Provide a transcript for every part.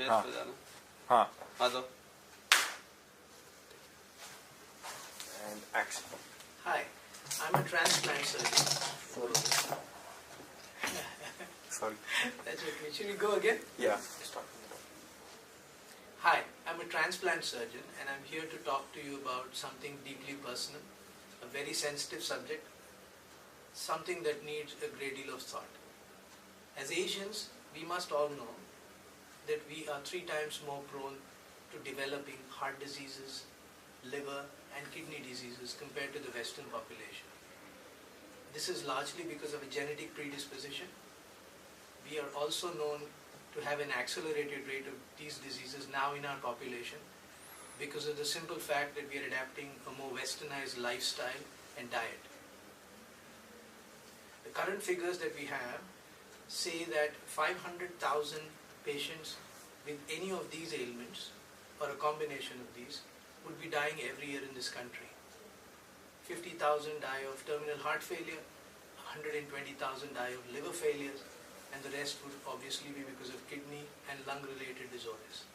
हाँ हाँ Hello. and action. Hi, I'm a transplant surgeon. Sorry. That's okay. Should we go again? Yeah. Start. Hi, I'm a transplant surgeon and I'm here to talk to you about something deeply personal, a very sensitive subject, something that needs a great deal of thought. As Asians, we must all know that we are 3 times more prone to developing heart diseases, liver and kidney diseases compared to the Western population. This is largely because of a genetic predisposition. We are also known to have an accelerated rate of these diseases now in our population because of the simple fact that we are adapting a more westernized lifestyle and diet. The current figures that we have say that 500,000 patients with any of these ailments or a combination of these would be dying every year in this country. 50,000 die of terminal heart failure, 120,000 die of liver failures, and the rest would obviously be because of kidney and lung-related disorders.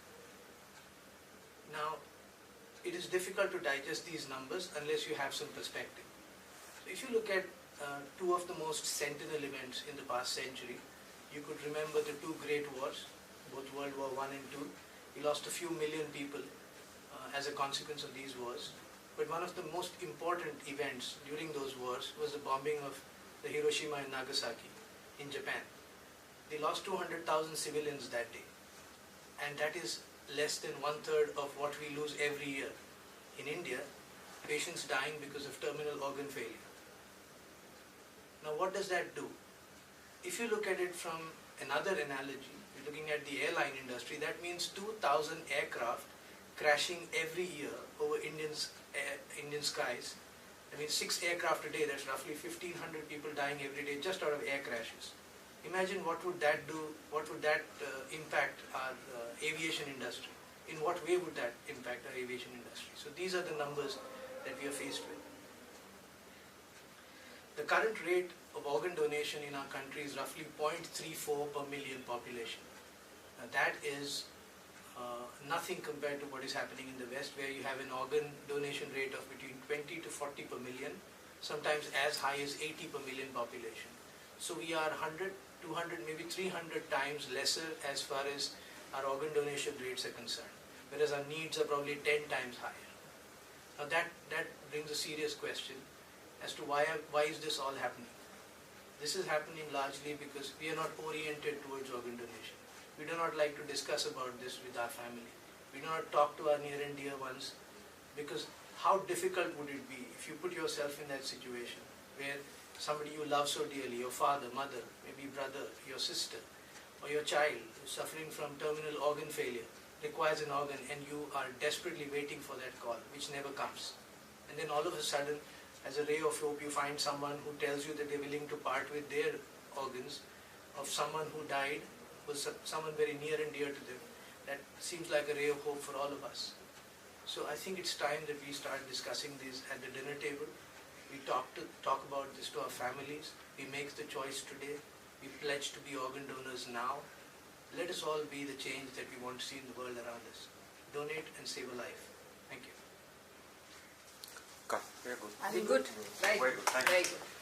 Now, it is difficult to digest these numbers unless you have some perspective. So if you look at 2 of the most sentinel events in the past century, you could remember the 2 great wars, both World War I and II. We lost a few million people as a consequence of these wars. But one of the most important events during those wars was the bombing of the Hiroshima and Nagasaki in Japan. They lost 200,000 civilians that day. And that is less than 1/3 of what we lose every year. In India, patients dying because of terminal organ failure. Now what does that do? If you look at it from another analogy, you're looking at the airline industry, that means 2,000 aircraft crashing every year over Indian skies. I mean 6 aircraft a day, that's roughly 1,500 people dying every day just out of air crashes. Imagine what would that do, what would that impact our aviation industry? In what way would that impact our aviation industry? So these are the numbers that we are faced with. The current rate of organ donation in our country is roughly 0.34 per million population. Now that is nothing compared to what is happening in the West, where you have an organ donation rate of between 20 to 40 per million, sometimes as high as 80 per million population. So we are 100, 200, maybe 300 times lesser as far as our organ donation rates are concerned, whereas our needs are probably 10 times higher. Now that brings a serious question as to why is this all happening? This is happening largely because we are not oriented towards organ donation. We do not like to discuss about this with our family. We do not talk to our near and dear ones, because how difficult would it be if you put yourself in that situation where somebody you love so dearly, your father, mother, maybe brother, your sister, or your child who's suffering from terminal organ failure, requires an organ, and you are desperately waiting for that call, which never comes. And then all of a sudden, as a ray of hope, you find someone who tells you that they're willing to part with their organs of someone who died, was someone very near and dear to them. That seems like a ray of hope for all of us. So I think it's time that we start discussing this at the dinner table. We talk about this to our families. We make the choice today. We pledge to be organ donors now. Let us all be the change that we want to see in the world around us. Donate and save a life. Thank you. Very good. I'm good. Very good. Thank you. Very good.